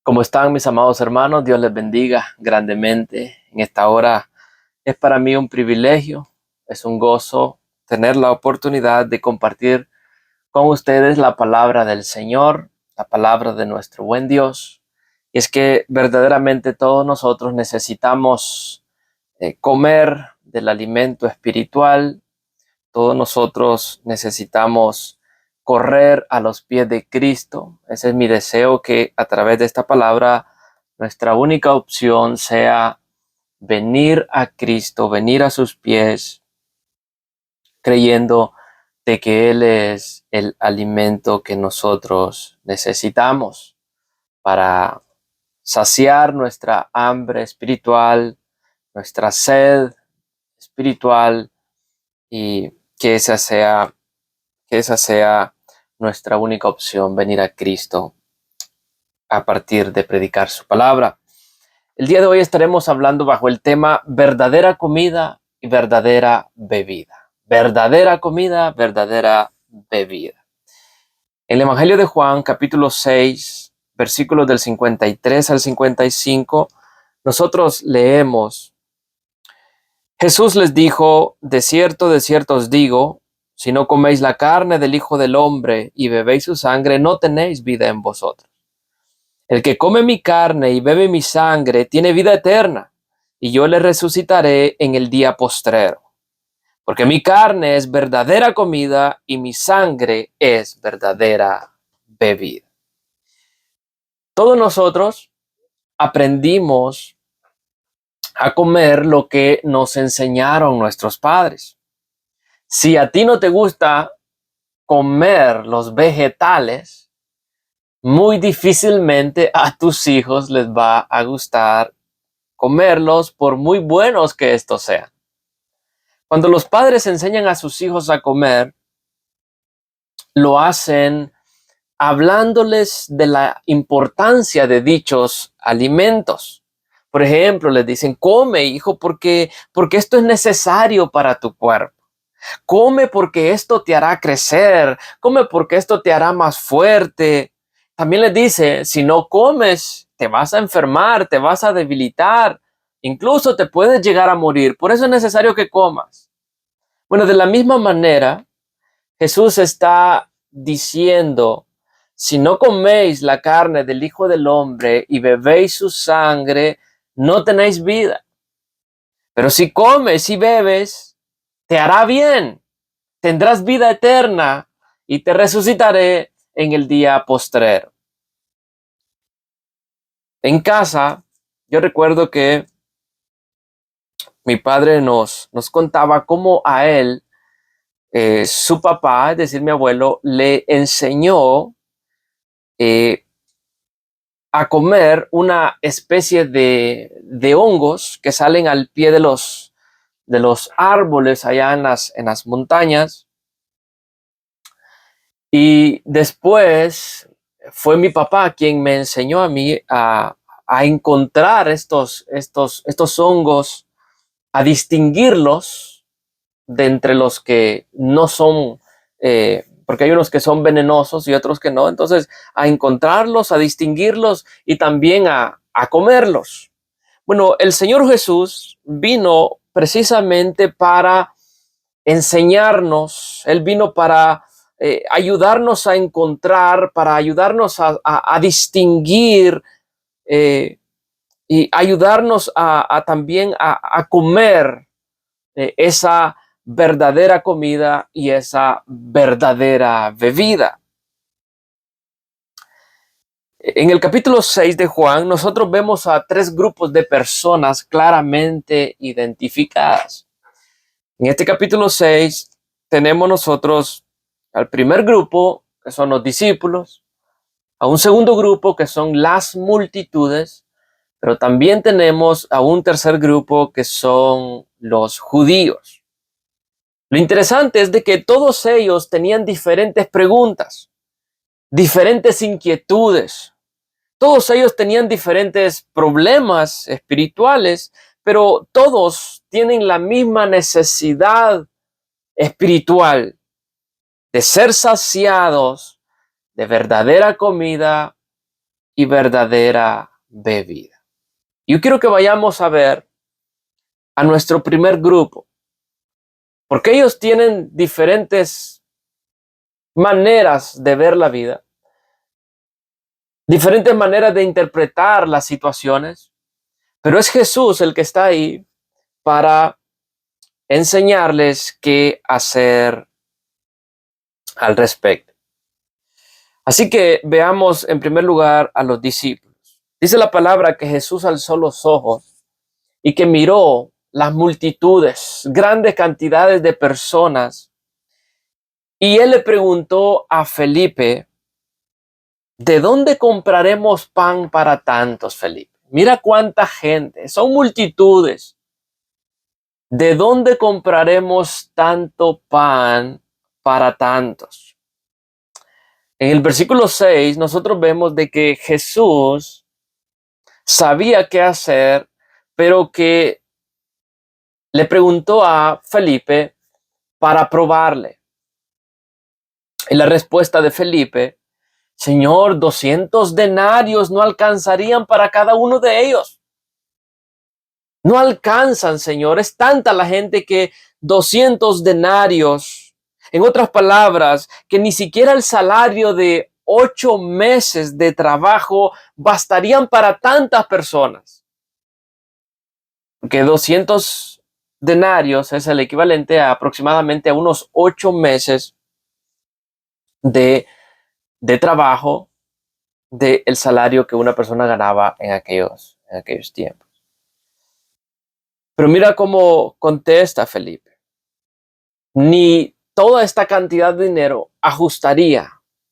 ¿Cómo están mis amados hermanos? Dios les bendiga grandemente. En esta hora es para mí un privilegio, es un gozo tener la oportunidad de compartir con ustedes la palabra del Señor, la palabra de nuestro buen Dios. Y es que verdaderamente todos nosotros necesitamos comer del alimento espiritual. Todos nosotros necesitamos correr a los pies de Cristo. Ese es mi deseo, que a través de esta palabra nuestra única opción sea venir a Cristo, venir a sus pies, creyendo de que Él es el alimento que nosotros necesitamos para saciar nuestra hambre espiritual, nuestra sed espiritual, y que esa sea nuestra única opción, venir a Cristo a partir de predicar su palabra. El día de hoy estaremos hablando bajo el tema verdadera comida y verdadera bebida. Verdadera comida, verdadera bebida. En el Evangelio de Juan, capítulo 6, versículos del 53 al 55, nosotros leemos: Jesús les dijo: de cierto os digo, si no coméis la carne del Hijo del Hombre y bebéis su sangre, no tenéis vida en vosotros. El que come mi carne y bebe mi sangre tiene vida eterna, y yo le resucitaré en el día postrero. Porque mi carne es verdadera comida y mi sangre es verdadera bebida. Todos nosotros aprendimos a comer lo que nos enseñaron nuestros padres. Si a ti no te gusta comer los vegetales, muy difícilmente a tus hijos les va a gustar comerlos, por muy buenos que estos sean. Cuando los padres enseñan a sus hijos a comer, lo hacen hablándoles de la importancia de dichos alimentos. Por ejemplo, les dicen: come, hijo, porque esto es necesario para tu cuerpo. Come porque esto te hará crecer. Come porque esto te hará más fuerte. También les dice: si no comes, te vas a enfermar, te vas a debilitar, incluso te puedes llegar a morir. Por eso es necesario que comas. Bueno, de la misma manera, Jesús está diciendo: si no coméis la carne del Hijo del Hombre y bebéis su sangre, no tenéis vida. Pero si comes y bebes, te hará bien. Tendrás vida eterna y te resucitaré en el día postrero. En casa, yo recuerdo que mi padre nos contaba cómo a él, su papá, es decir, mi abuelo, le enseñó eh, a comer una especie de hongos que salen al pie de los árboles allá en las montañas. Y después fue mi papá quien me enseñó a mí a encontrar estos hongos, a distinguirlos de entre los que no son, porque hay unos que son venenosos y otros que no. Entonces, a encontrarlos, a distinguirlos y también a comerlos. Bueno, el Señor Jesús vino precisamente para enseñarnos. Él vino para ayudarnos a encontrar, para ayudarnos a distinguir, y ayudarnos también a comer esa verdadera comida y esa verdadera bebida. En el capítulo 6 de Juan, nosotros vemos a tres grupos de personas claramente identificadas. En este capítulo 6 tenemos nosotros al primer grupo, que son los discípulos; a un segundo grupo, que son las multitudes; pero también tenemos a un tercer grupo, que son los judíos. Lo interesante es de que todos ellos tenían diferentes preguntas, diferentes inquietudes. Todos ellos tenían diferentes problemas espirituales, pero todos tienen la misma necesidad espiritual de ser saciados de verdadera comida y verdadera bebida. Yo quiero que vayamos a ver a nuestro primer grupo, porque ellos tienen diferentes maneras de ver la vida, diferentes maneras de interpretar las situaciones, pero es Jesús el que está ahí para enseñarles qué hacer al respecto. Así que veamos en primer lugar a los discípulos. Dice la palabra que Jesús alzó los ojos y que miró las multitudes, grandes cantidades de personas, y él le preguntó a Felipe: ¿de dónde compraremos pan para tantos, Felipe? Mira cuánta gente, son multitudes. ¿De dónde compraremos tanto pan para tantos? En el versículo 6 nosotros vemos de que Jesús sabía qué hacer, pero que le preguntó a Felipe para probarle. Y la respuesta de Felipe: Señor, 200 denarios no alcanzarían para cada uno de ellos. No alcanzan, Señor. Es tanta la gente que 200 denarios, en otras palabras, que ni siquiera el salario de 8 meses de trabajo bastarían para tantas personas. Porque 200 denarios es el equivalente a aproximadamente a unos 8 meses de trabajo del salario que una persona ganaba en aquellos tiempos. Pero mira cómo contesta Felipe: ni toda esta cantidad de dinero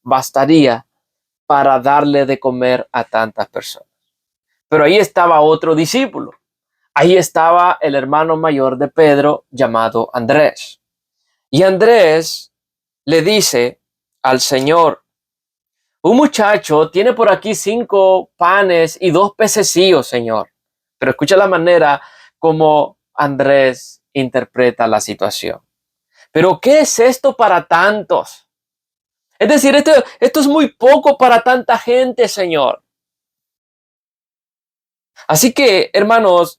bastaría para darle de comer a tantas personas. Pero ahí estaba otro discípulo. Ahí estaba el hermano mayor de Pedro, llamado Andrés. Y Andrés le dice al Señor: un muchacho tiene por aquí 5 panes y 2 pececillos, Señor. Pero escucha la manera como Andrés interpreta la situación. ¿Pero qué es esto para tantos? Es decir, esto es muy poco para tanta gente, Señor. Así que, hermanos,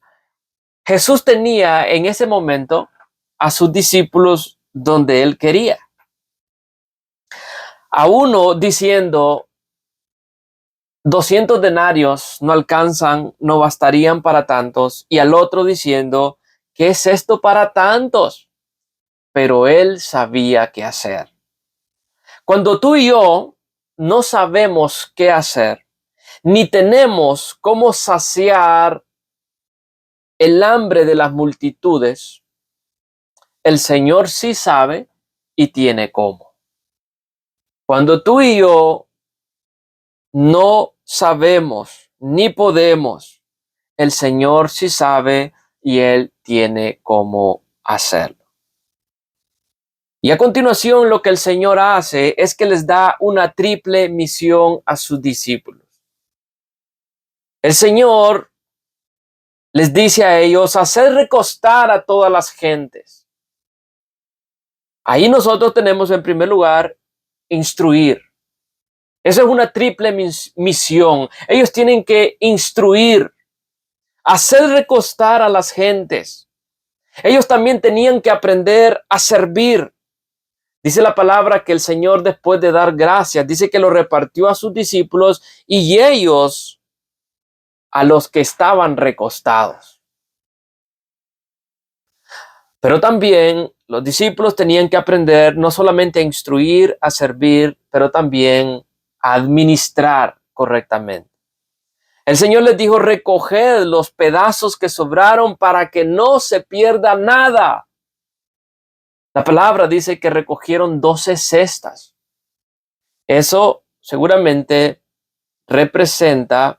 Jesús tenía en ese momento a sus discípulos donde él quería. A uno diciendo: 200 denarios no alcanzan, no bastarían para tantos. Y al otro diciendo: ¿qué es esto para tantos? Pero él sabía qué hacer. Cuando tú y yo no sabemos qué hacer, ni tenemos cómo saciar el hambre de las multitudes, el Señor sí sabe y tiene cómo. Cuando tú y yo no sabemos ni podemos, el Señor sí sabe y Él tiene cómo hacerlo. Y a continuación lo que el Señor hace es que les da una triple misión a sus discípulos. El Señor les dice a ellos: hacer recostar a todas las gentes. Ahí nosotros tenemos en primer lugar instruir. Esa es una triple misión. Ellos tienen que instruir, hacer recostar a las gentes. Ellos también tenían que aprender a servir. Dice la palabra que el Señor, después de dar gracias, dice que lo repartió a sus discípulos y ellos a los que estaban recostados. Pero también los discípulos tenían que aprender no solamente a instruir, a servir, pero también a administrar correctamente. El Señor les dijo: recoged los pedazos que sobraron para que no se pierda nada. La palabra dice que recogieron 12 cestas. Eso seguramente representan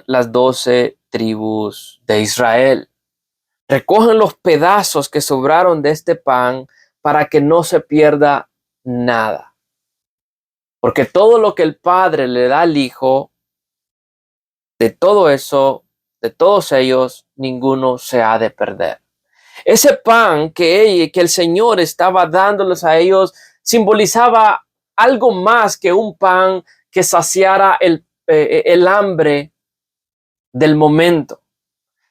las 12 tribus de Israel. Recogen los pedazos que sobraron de este pan para que no se pierda nada. Porque todo lo que el Padre le da al Hijo, de todo eso, de todos ellos, ninguno se ha de perder. Ese pan que el Señor estaba dándoles a ellos simbolizaba algo más que un pan que saciara el hambre del momento.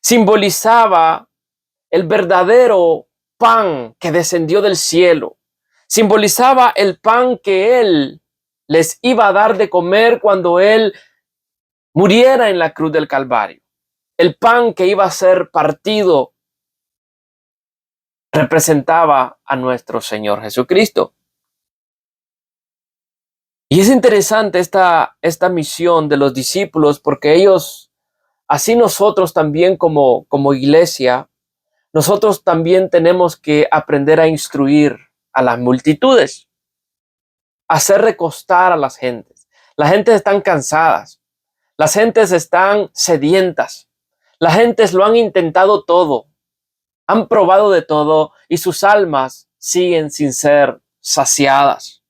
Simbolizaba el verdadero pan que descendió del cielo. Simbolizaba el pan que Él les iba a dar de comer cuando Él muriera en la cruz del Calvario. El pan que iba a ser partido representaba a nuestro Señor Jesucristo. Y es interesante esta misión de los discípulos, porque ellos, así nosotros también como iglesia, nosotros también tenemos que aprender a instruir a las multitudes, hacer recostar a las gentes. Las gentes están cansadas, las gentes están sedientas, las gentes lo han intentado todo, han probado de todo y sus almas siguen sin ser saciadas.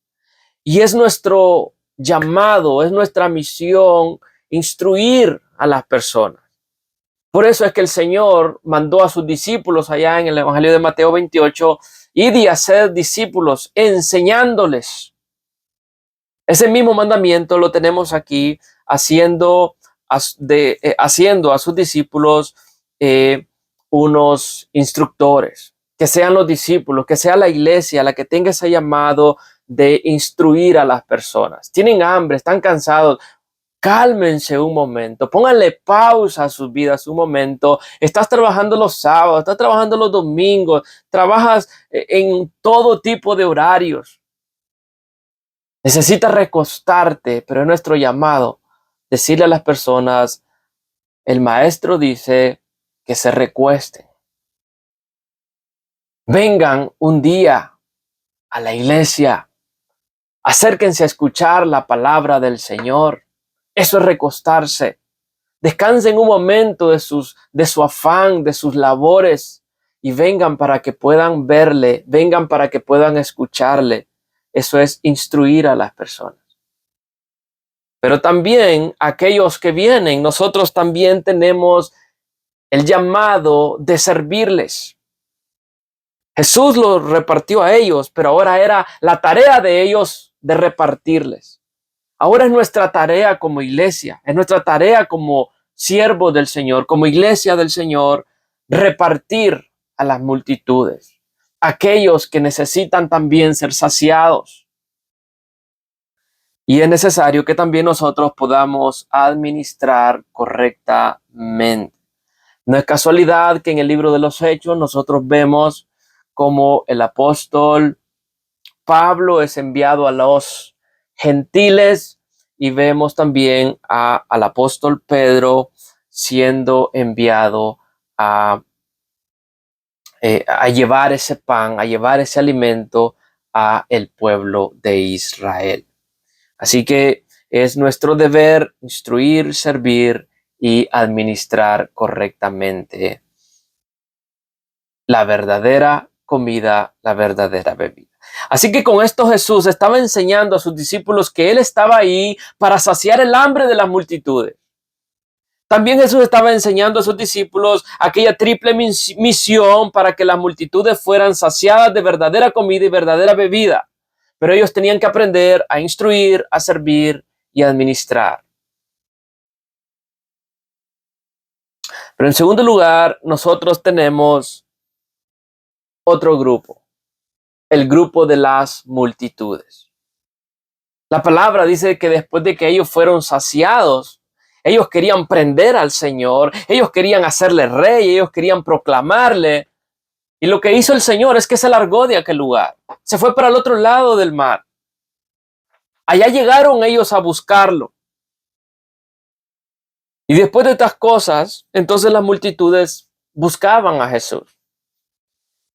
Y es nuestro llamado, es nuestra misión instruir a las personas. Por eso es que el Señor mandó a sus discípulos allá en el Evangelio de Mateo 28, id y hacer discípulos, enseñándoles. Ese mismo mandamiento lo tenemos aquí, haciendo a sus discípulos unos instructores, que sean los discípulos, que sea la iglesia la que tenga ese llamado de instruir a las personas. Tienen hambre, están cansados. Cálmense un momento, pónganle pausa a sus vidas un momento. Estás trabajando los sábados, estás trabajando los domingos, trabajas en todo tipo de horarios. Necesitas recostarte, pero es nuestro llamado decirle a las personas, el maestro dice que se recuesten. Vengan un día a la iglesia, acérquense a escuchar la palabra del Señor. Eso es recostarse. Descansen un momento de su afán, de sus labores y vengan para que puedan verle, vengan para que puedan escucharle. Eso es instruir a las personas. Pero también aquellos que vienen, nosotros también tenemos el llamado de servirles. Jesús lo repartió a ellos, pero ahora era la tarea de ellos de repartirles. Ahora es nuestra tarea como iglesia, es nuestra tarea como siervos del Señor, como iglesia del Señor, repartir a las multitudes, aquellos que necesitan también ser saciados. Y es necesario que también nosotros podamos administrar correctamente. No es casualidad que en el libro de los Hechos nosotros vemos como el apóstol Pablo es enviado a los gentiles y vemos también al apóstol Pedro siendo enviado a llevar ese pan, a llevar ese alimento a el pueblo de Israel. Así que es nuestro deber instruir, servir y administrar correctamente la verdadera comida, la verdadera bebida. Así que con esto Jesús estaba enseñando a sus discípulos que Él estaba ahí para saciar el hambre de las multitudes. También Jesús estaba enseñando a sus discípulos aquella triple misión para que las multitudes fueran saciadas de verdadera comida y verdadera bebida. Pero ellos tenían que aprender a instruir, a servir y a administrar. Pero en segundo lugar, nosotros tenemos otro grupo, el grupo de las multitudes. La palabra dice que después de que ellos fueron saciados, ellos querían prender al Señor, ellos querían hacerle rey, ellos querían proclamarle. Y lo que hizo el Señor es que se largó de aquel lugar, se fue para el otro lado del mar. Allá llegaron ellos a buscarlo. Y después de estas cosas, entonces las multitudes buscaban a Jesús.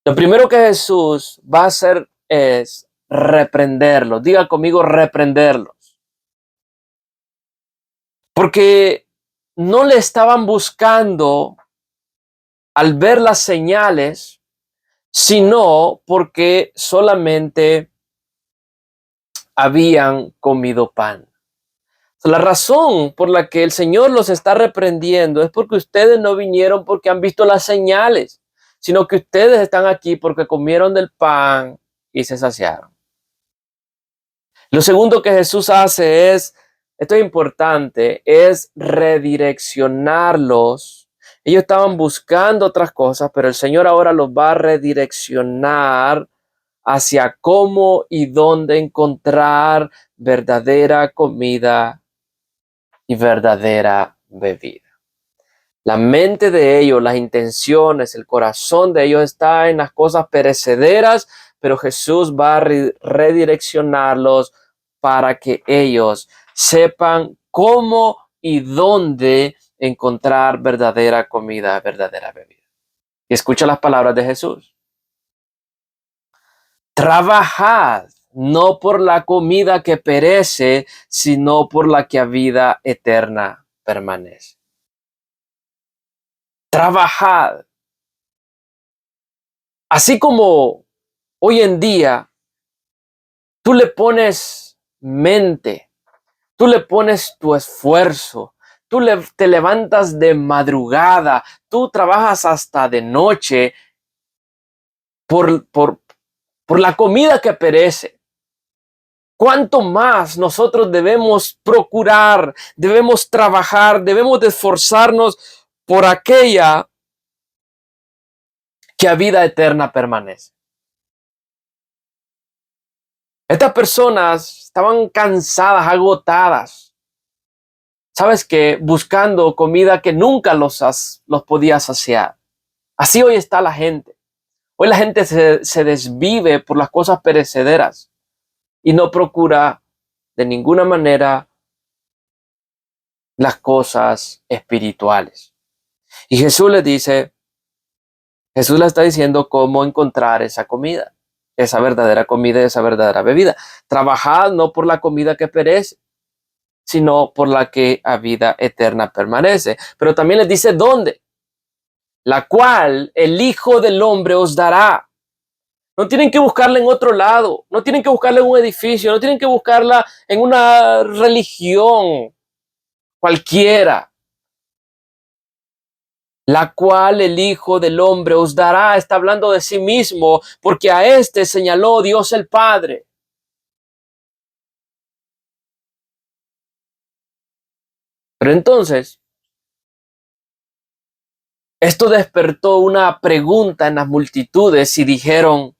Lo primero que Jesús va a hacer es reprenderlos. Diga conmigo, reprenderlos. Porque no le estaban buscando al ver las señales, sino porque solamente habían comido pan. La razón por la que el Señor los está reprendiendo es porque ustedes no vinieron porque han visto las señales, sino que ustedes están aquí porque comieron del pan y se saciaron. Lo segundo que Jesús hace es esto es importante, es redireccionarlos. Ellos estaban buscando otras cosas, pero el Señor ahora los va a redireccionar hacia cómo y dónde encontrar verdadera comida y verdadera bebida. La mente de ellos, las intenciones, el corazón de ellos está en las cosas perecederas, pero Jesús va a redireccionarlos para que ellos sepan cómo y dónde encontrar verdadera comida, verdadera bebida. Y escucha las palabras de Jesús. Trabajad no por la comida que perece, sino por la que a vida eterna permanece. Trabajad. Así como hoy en día tú le pones mente, tú le pones tu esfuerzo, te levantas de madrugada, tú trabajas hasta de noche por la comida que perece. ¿Cuánto más nosotros debemos procurar, debemos trabajar, debemos de esforzarnos por aquella que a vida eterna permanece? Estas personas estaban cansadas, agotadas. ¿Sabes qué? Buscando comida que nunca los podía saciar. Así hoy está la gente. Hoy la gente se desvive por las cosas perecederas y no procura de ninguna manera las cosas espirituales. Y Jesús les dice, Jesús le está diciendo cómo encontrar esa comida, esa verdadera comida, esa verdadera bebida. Trabajad no por la comida que perece, sino por la que a vida eterna permanece. Pero también les dice dónde, la cual el Hijo del Hombre os dará. No tienen que buscarla en otro lado, no tienen que buscarla en un edificio, no tienen que buscarla en una religión cualquiera. La cual el Hijo del Hombre os dará, está hablando de sí mismo, porque a este señaló Dios el Padre. Pero entonces, esto despertó una pregunta en las multitudes y dijeron,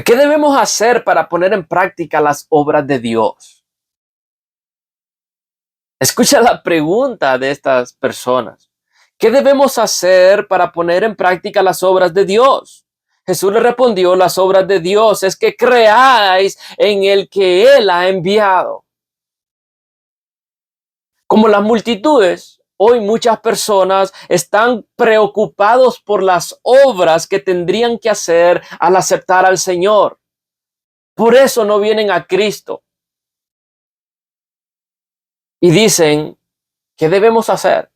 ¿qué debemos hacer para poner en práctica las obras de Dios? Escucha la pregunta de estas personas. ¿Qué debemos hacer para poner en práctica las obras de Dios? Jesús le respondió, las obras de Dios es que creáis en el que Él ha enviado. Como las multitudes, hoy muchas personas están preocupados por las obras que tendrían que hacer al aceptar al Señor. Por eso no vienen a Cristo. Y dicen, ¿qué debemos hacer?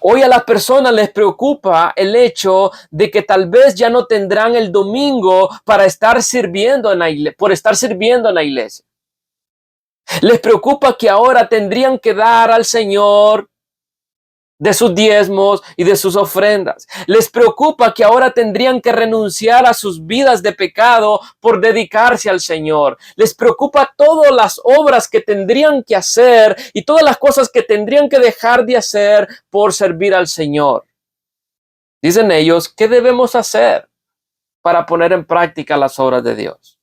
Hoy a las personas les preocupa el hecho de que tal vez ya no tendrán el domingo para estar sirviendo en la iglesia, por estar sirviendo en la iglesia. Les preocupa que ahora tendrían que dar al Señor de sus diezmos y de sus ofrendas. Les preocupa que ahora tendrían que renunciar a sus vidas de pecado por dedicarse al Señor. Les preocupa todas las obras que tendrían que hacer y todas las cosas que tendrían que dejar de hacer por servir al Señor. Dicen ellos, ¿qué debemos hacer para poner en práctica las obras de Dios?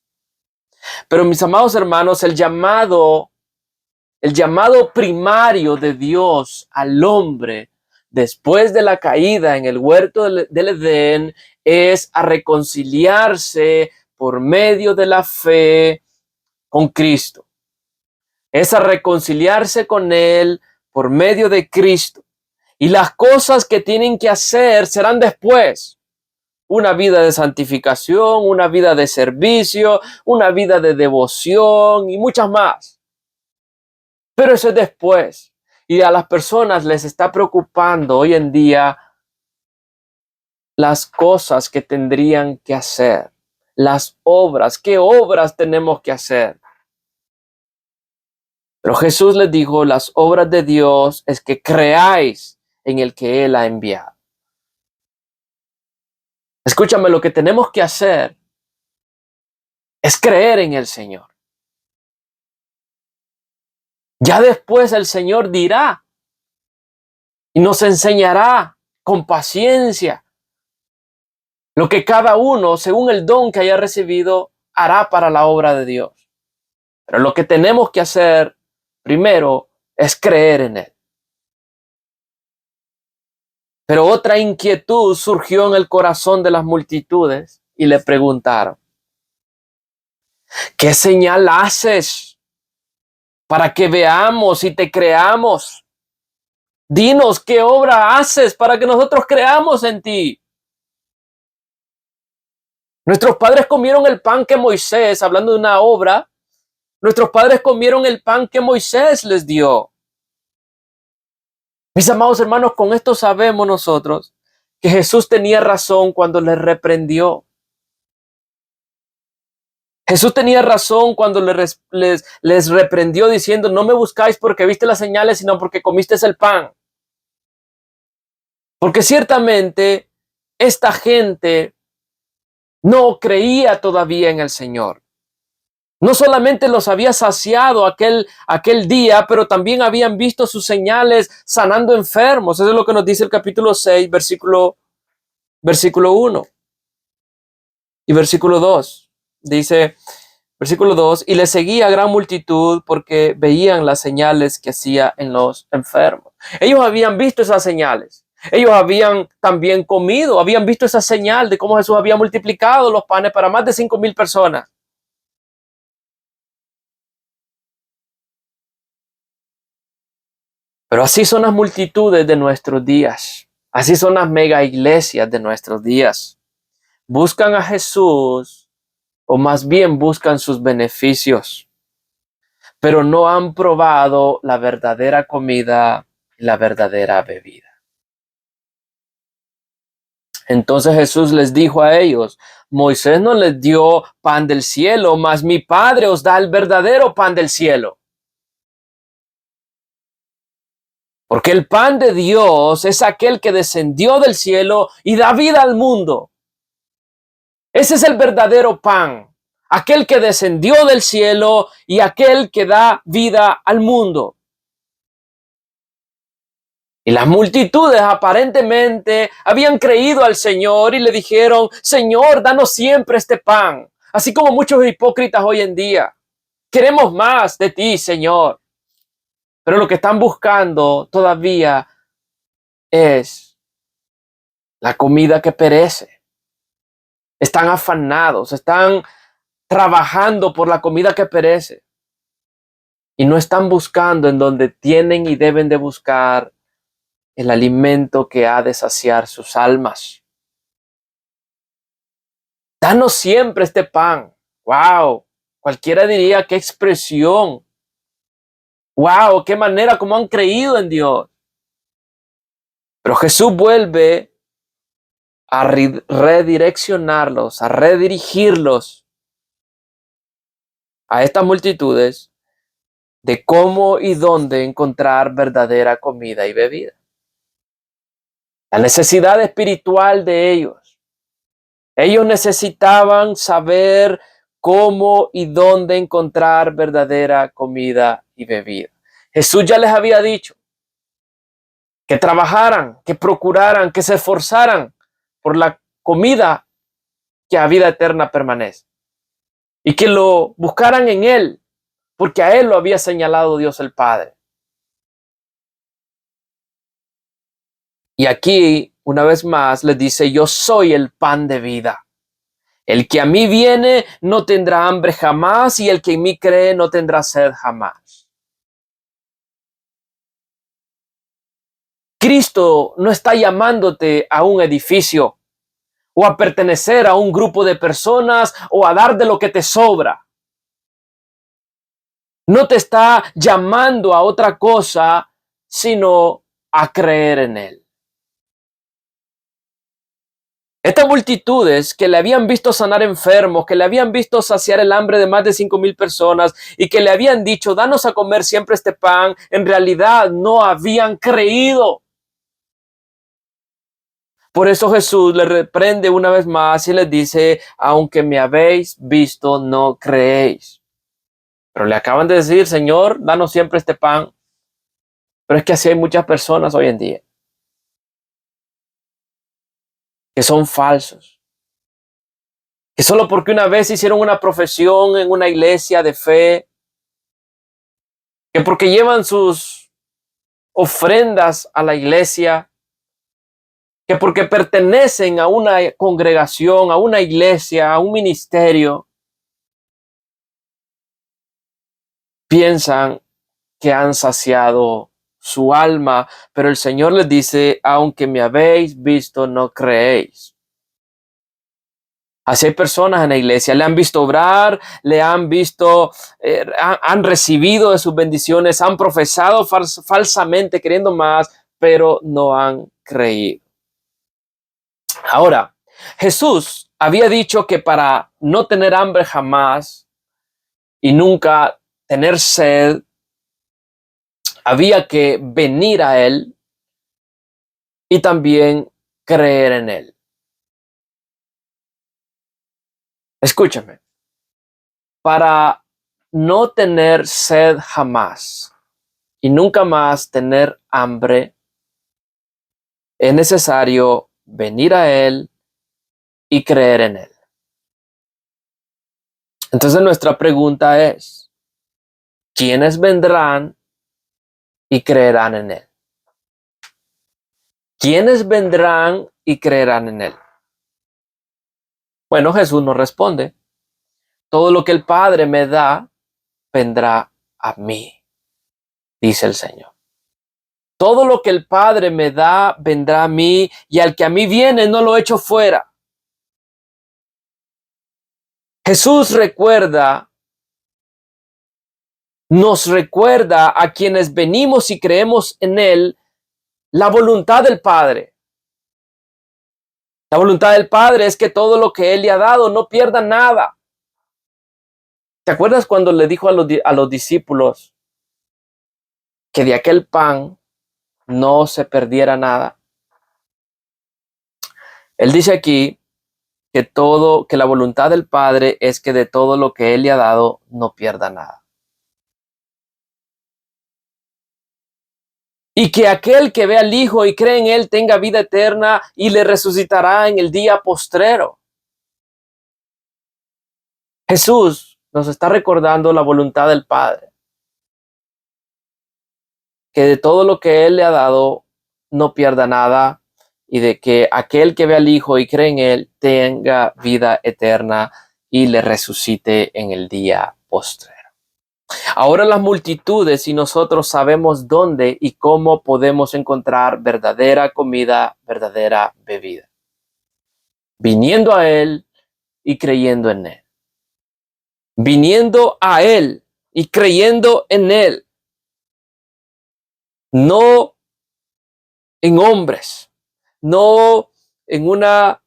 Pero mis amados hermanos, el llamado primario de Dios al hombre después de la caída en el huerto del Edén es a reconciliarse por medio de la fe con Cristo. Es a reconciliarse con Él por medio de Cristo. Y las cosas que tienen que hacer serán después. Una vida de santificación, una vida de servicio, una vida de devoción y muchas más. Pero eso es después. Y a las personas les está preocupando hoy en día las cosas que tendrían que hacer, las obras, qué obras tenemos que hacer. Pero Jesús les dijo, las obras de Dios es que creáis en el que Él ha enviado. Escúchame, lo que tenemos que hacer es creer en el Señor. Ya después el Señor dirá y nos enseñará con paciencia lo que cada uno, según el don que haya recibido, hará para la obra de Dios. Pero lo que tenemos que hacer primero es creer en Él. Pero otra inquietud surgió en el corazón de las multitudes y le preguntaron: ¿qué señal haces para que veamos y te creamos? Dinos, ¿qué obra haces para que nosotros creamos en ti? Nuestros padres comieron el pan que Moisés, hablando de una obra, nuestros padres comieron el pan que Moisés les dio. Mis amados hermanos, con esto sabemos nosotros que Jesús tenía razón cuando les reprendió. Jesús tenía razón cuando les reprendió diciendo: no me buscáis porque viste las señales, sino porque comiste el pan. Porque ciertamente esta gente no creía todavía en el Señor. No solamente los había saciado aquel día, pero también habían visto sus señales sanando enfermos. Eso es lo que nos dice el capítulo 6, versículo 1 y versículo 2. Dice, versículo 2, y le seguía gran multitud porque veían las señales que hacía en los enfermos. Ellos habían visto esas señales. Ellos habían también comido, habían visto esa señal de cómo Jesús había multiplicado los panes para más de 5,000 personas. Pero así son las multitudes de nuestros días. Así son las mega iglesias de nuestros días. Buscan a Jesús, o más bien buscan sus beneficios, pero no han probado la verdadera comida y la verdadera bebida. Entonces Jesús les dijo a ellos: Moisés no les dio pan del cielo, mas mi Padre os da el verdadero pan del cielo. Porque el pan de Dios es aquel que descendió del cielo y da vida al mundo. Ese es el verdadero pan, aquel que descendió del cielo y aquel que da vida al mundo. Y las multitudes aparentemente habían creído al Señor y le dijeron: Señor, danos siempre este pan. Así como muchos hipócritas hoy en día. Queremos más de ti, Señor. Pero lo que están buscando todavía es la comida que perece. Están afanados, están trabajando por la comida que perece. Y no están buscando en donde tienen y deben de buscar el alimento que ha de saciar sus almas. Danos siempre este pan. ¡Wow! Cualquiera diría: qué expresión. ¡Wow! ¡Qué manera como han creído en Dios! Pero Jesús vuelve a redireccionarlos, a redirigirlos a estas multitudes de cómo y dónde encontrar verdadera comida y bebida. La necesidad espiritual de ellos. Ellos necesitaban saber cómo y dónde encontrar verdadera comida y bebida. Jesús ya les había dicho que trabajaran, que procuraran, que se esforzaran por la comida que a vida eterna permanece. Y que lo buscaran en Él, porque a Él lo había señalado Dios el Padre. Y aquí, una vez más, les dice: yo soy el pan de vida. El que a mí viene no tendrá hambre jamás, y el que en mí cree no tendrá sed jamás. Cristo no está llamándote a un edificio, o a pertenecer a un grupo de personas, o a dar de lo que te sobra. No te está llamando a otra cosa, sino a creer en Él. Estas multitudes que le habían visto sanar enfermos, que le habían visto saciar el hambre de más de 5,000 personas y que le habían dicho: danos a comer siempre este pan, en realidad no habían creído. Por eso Jesús les reprende una vez más y les dice: aunque me habéis visto, no creéis. Pero le acaban de decir, Señor, danos siempre este pan. Pero es que así hay muchas personas hoy en día que son falsos, que solo porque una vez hicieron una profesión en una iglesia de fe, que porque llevan sus ofrendas a la iglesia, que porque pertenecen a una congregación, a una iglesia, a un ministerio, piensan que han saciado su alma, pero el Señor les dice, aunque me habéis visto, no creéis. Así hay personas en la iglesia, le han visto obrar, le han visto, han recibido de sus bendiciones, han profesado falsamente queriendo más, pero no han creído. Ahora, Jesús había dicho que para no tener hambre jamás y nunca tener sed, había que venir a Él y también creer en Él. Escúchame, para no tener sed jamás y nunca más tener hambre, es necesario venir a Él y creer en Él. Entonces nuestra pregunta es, ¿quiénes vendrán y creerán en Él? ¿Quiénes vendrán y creerán en Él? Bueno, Jesús nos responde, todo lo que el Padre me da, vendrá a mí, dice el Señor. Todo lo que el Padre me da, vendrá a mí, y al que a mí viene, no lo echo fuera. Jesús nos recuerda a quienes venimos y creemos en Él, la voluntad del Padre. La voluntad del Padre es que todo lo que Él le ha dado no pierda nada. ¿Te acuerdas cuando le dijo a los discípulos que de aquel pan no se perdiera nada? Él dice aquí que la voluntad del Padre es que de todo lo que Él le ha dado no pierda nada. Y que aquel que ve al Hijo y cree en Él tenga vida eterna y le resucitará en el día postrero. Jesús nos está recordando la voluntad del Padre, que de todo lo que Él le ha dado no pierda nada y de que aquel que ve al Hijo y cree en Él tenga vida eterna y le resucite en el día postrero. Ahora las multitudes y nosotros sabemos dónde y cómo podemos encontrar verdadera comida, verdadera bebida. Viniendo a Él y creyendo en Él. Viniendo a Él y creyendo en Él. No en hombres, no en una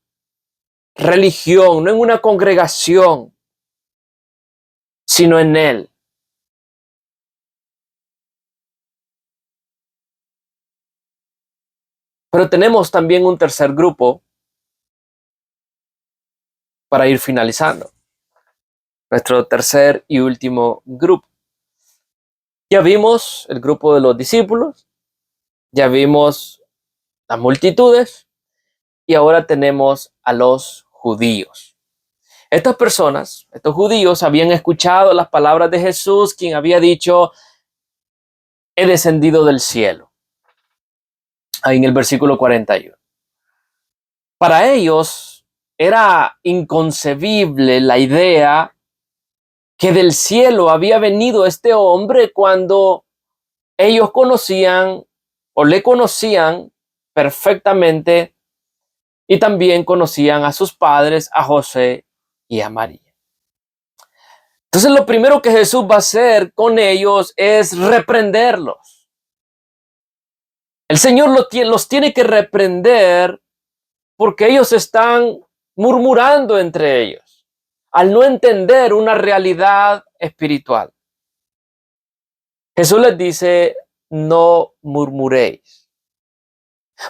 religión, no en una congregación, sino en Él. Pero tenemos también un tercer grupo para ir finalizando. Nuestro tercer y último grupo. Ya vimos el grupo de los discípulos, ya vimos las multitudes y ahora tenemos a los judíos. Estas personas, estos judíos, habían escuchado las palabras de Jesús, quien había dicho, he descendido del cielo. Ahí en el versículo 41. Para ellos era inconcebible la idea que del cielo había venido este hombre cuando ellos conocían o le conocían perfectamente y también conocían a sus padres, a José y a María. Entonces lo primero que Jesús va a hacer con ellos es reprenderlos. El Señor los tiene que reprender porque ellos están murmurando entre ellos, al no entender una realidad espiritual. Jesús les dice, no murmuréis.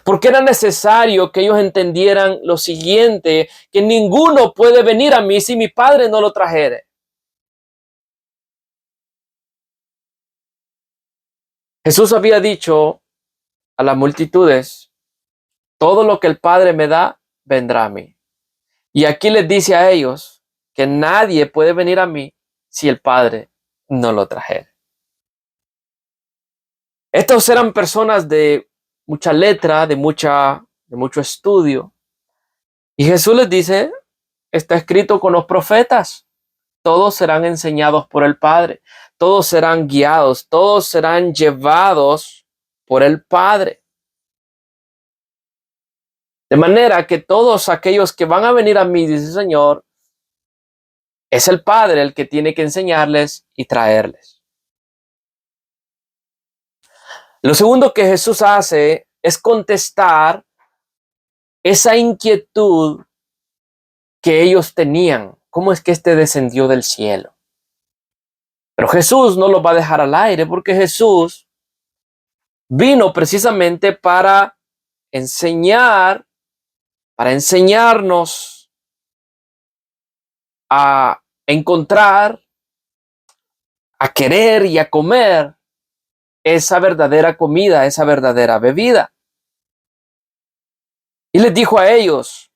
Porque era necesario que ellos entendieran lo siguiente, que ninguno puede venir a mí si mi Padre no lo trajere. Jesús había dicho a las multitudes, todo lo que el Padre me da, vendrá a mí. Y aquí les dice a ellos que nadie puede venir a mí si el Padre no lo trajera. Estos eran personas de mucha letra, de mucho estudio. Y Jesús les dice, está escrito con los profetas, todos serán enseñados por el Padre, todos serán guiados, todos serán llevados por el Padre. De manera que todos aquellos que van a venir a mí, dice el Señor, es el Padre el que tiene que enseñarles y traerles. Lo segundo que Jesús hace es contestar esa inquietud que ellos tenían. ¿Cómo es que este descendió del cielo? Pero Jesús no lo va a dejar al aire, porque Jesús vino precisamente para enseñarnos a encontrar, a querer y a comer esa verdadera comida, esa verdadera bebida. Y les dijo a ellos,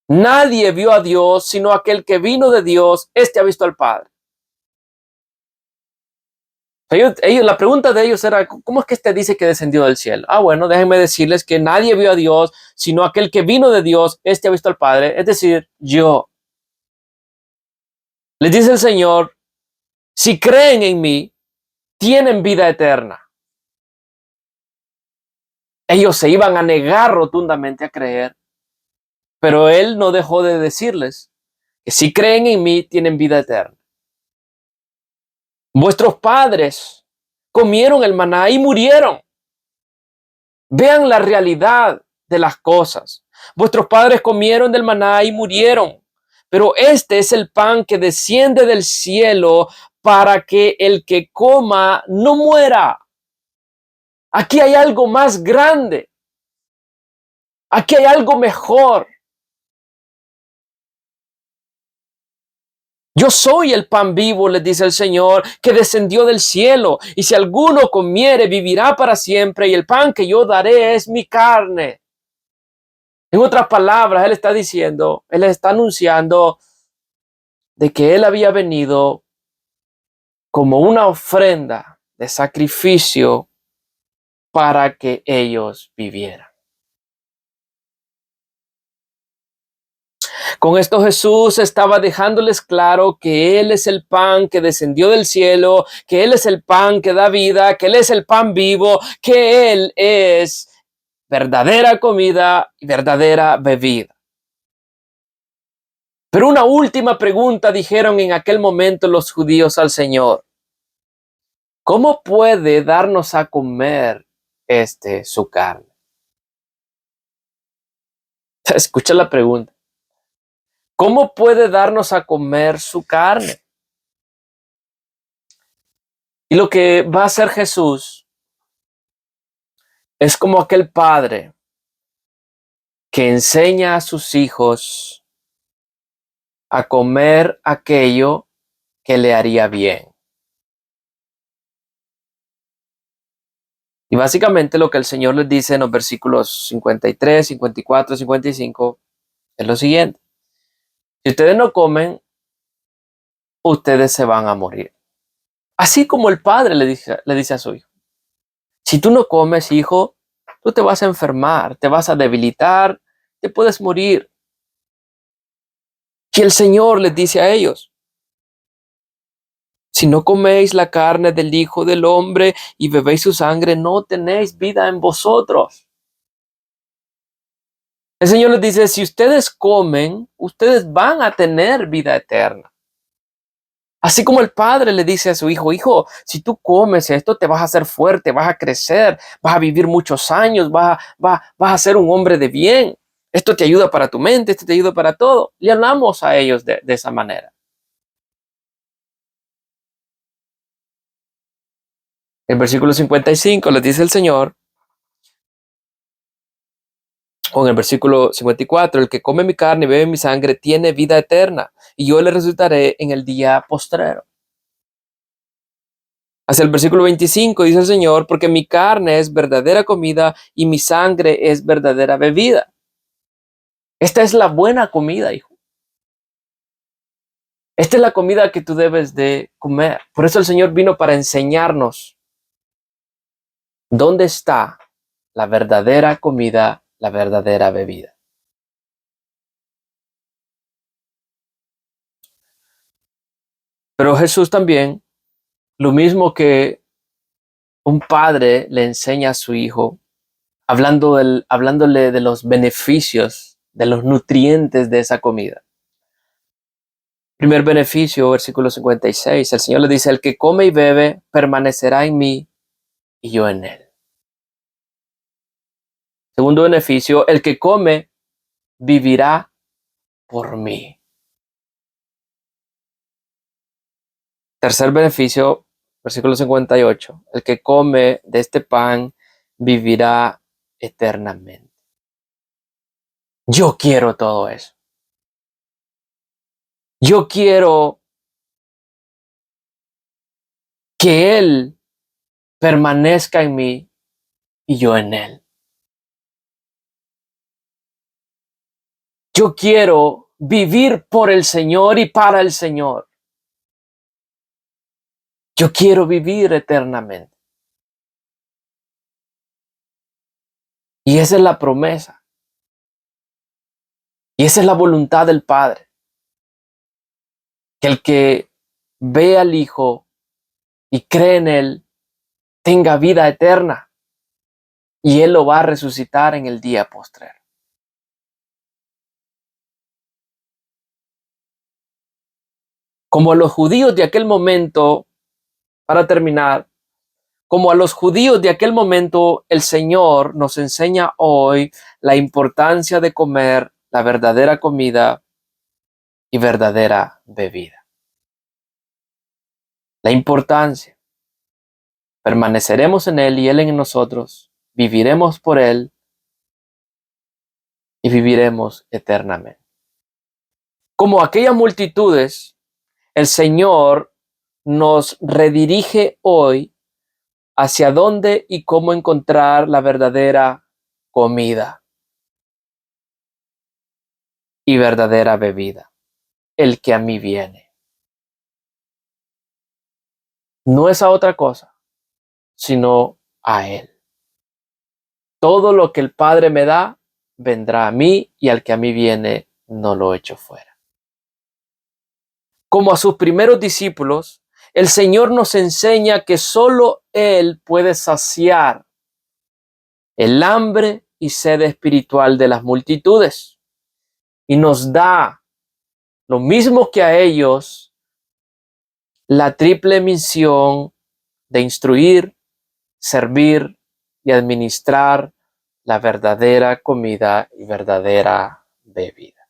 nadie vio a Dios sino aquel que vino de Dios, este ha visto al Padre. La pregunta de ellos era, ¿cómo es que este dice que descendió del cielo? Bueno, déjenme decirles que nadie vio a Dios sino aquel que vino de Dios, este ha visto al Padre, es decir, yo. Les dice el Señor, si creen en mí, tienen vida eterna. Ellos se iban a negar rotundamente a creer, pero Él no dejó de decirles que si creen en mí, tienen vida eterna. Vuestros padres comieron el maná y murieron. Vean la realidad de las cosas. Vuestros padres comieron del maná y murieron, pero este es el pan que desciende del cielo para que el que coma no muera. Aquí hay algo más grande. Aquí hay algo mejor. Yo soy el pan vivo, les dice el Señor, que descendió del cielo. Y si alguno comiere, vivirá para siempre. Y el pan que yo daré es mi carne. En otras palabras, Él está diciendo, Él está anunciando de que Él había venido como una ofrenda de sacrificio para que ellos vivieran. Con esto Jesús estaba dejándoles claro que Él es el pan que descendió del cielo, que Él es el pan que da vida, que Él es el pan vivo, que Él es verdadera comida y verdadera bebida. Pero una última pregunta dijeron en aquel momento los judíos al Señor. ¿Cómo puede darnos a comer su carne? Escucha la pregunta. ¿Cómo puede darnos a comer su carne? Y lo que va a hacer Jesús es como aquel padre que enseña a sus hijos a comer aquello que le haría bien. Y básicamente lo que el Señor les dice en los versículos 53, 54, 55 es lo siguiente. Si ustedes no comen, ustedes se van a morir. Así como el padre le dice a su hijo. Si tú no comes, hijo, tú te vas a enfermar, te vas a debilitar, te puedes morir. Y el Señor les dice a ellos, si no coméis la carne del Hijo del Hombre y bebéis su sangre, no tenéis vida en vosotros. El Señor les dice, si ustedes comen, ustedes van a tener vida eterna. Así como el padre le dice a su hijo, hijo, si tú comes esto, te vas a hacer fuerte, vas a crecer, vas a vivir muchos años, vas a ser un hombre de bien. Esto te ayuda para tu mente, esto te ayuda para todo. Le hablamos a ellos de esa manera. En versículo 55 les dice el Señor, o en el versículo 54, el que come mi carne y bebe mi sangre tiene vida eterna, y yo le resucitaré en el día postrero. Hacia el versículo 25 dice el Señor, porque mi carne es verdadera comida y mi sangre es verdadera bebida. Esta es la buena comida, hijo. Esta es la comida que tú debes de comer. Por eso el Señor vino para enseñarnos dónde está la verdadera comida, la verdadera bebida. Pero Jesús también, lo mismo que un padre le enseña a su hijo, hablándole de los beneficios, de los nutrientes de esa comida. Primer beneficio, versículo 56, el Señor le dice, el que come y bebe permanecerá en mí y yo en él. Segundo beneficio, el que come vivirá por mí. Tercer beneficio, versículo 58, el que come de este pan vivirá eternamente. Yo quiero todo eso. Yo quiero que Él permanezca en mí y yo en Él. Yo quiero vivir por el Señor y para el Señor. Yo quiero vivir eternamente. Y esa es la promesa. Y esa es la voluntad del Padre. Que el que ve al Hijo y cree en Él tenga vida eterna. Y Él lo va a resucitar en el día postrero. Como a los judíos de aquel momento, para terminar, como a los judíos de aquel momento, el Señor nos enseña hoy la importancia de comer la verdadera comida y verdadera bebida. La importancia. Permaneceremos en Él y Él en nosotros. Viviremos por Él y viviremos eternamente. Como aquellas multitudes, el Señor nos redirige hoy hacia dónde y cómo encontrar la verdadera comida y verdadera bebida. El que a mí viene. No es a otra cosa, sino a Él. Todo lo que el Padre me da, vendrá a mí, y al que a mí viene, no lo echo fuera. Como a sus primeros discípulos, el Señor nos enseña que solo Él puede saciar el hambre y sed espiritual de las multitudes. Y nos da, lo mismo que a ellos, la triple misión de instruir, servir y administrar la verdadera comida y verdadera bebida.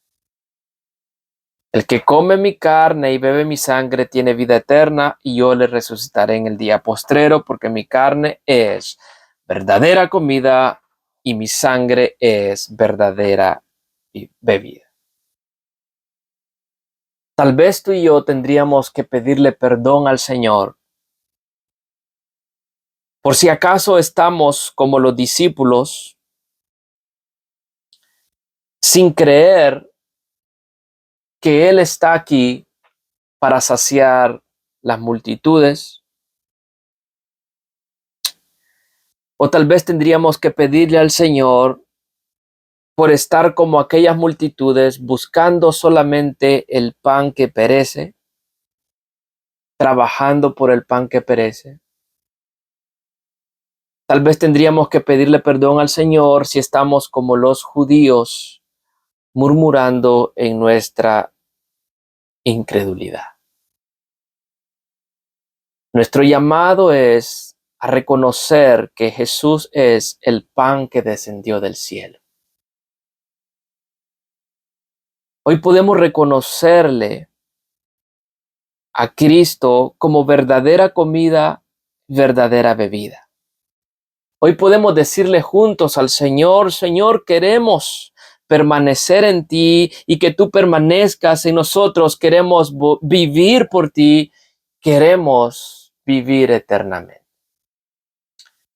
El que come mi carne y bebe mi sangre tiene vida eterna, y yo le resucitaré en el día postrero, porque mi carne es verdadera comida y mi sangre es verdadera bebida. Tal vez tú y yo tendríamos que pedirle perdón al Señor por si acaso estamos como los discípulos sin creer que Él está aquí para saciar las multitudes. O tal vez tendríamos que pedirle al Señor por estar como aquellas multitudes buscando solamente el pan que perece, trabajando por el pan que perece. Tal vez tendríamos que pedirle perdón al Señor si estamos como los judíos, murmurando en nuestra incredulidad. Nuestro llamado es a reconocer que Jesús es el pan que descendió del cielo. Hoy podemos reconocerle a Cristo como verdadera comida, verdadera bebida. Hoy podemos decirle juntos al Señor, Señor, queremos permanecer en ti y que tú permanezcas en nosotros. Queremos vivir por ti. Queremos vivir eternamente.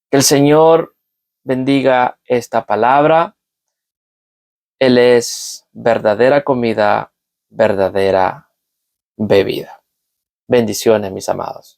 Que el Señor bendiga esta palabra. Él es verdadera comida, verdadera bebida. Bendiciones, mis amados.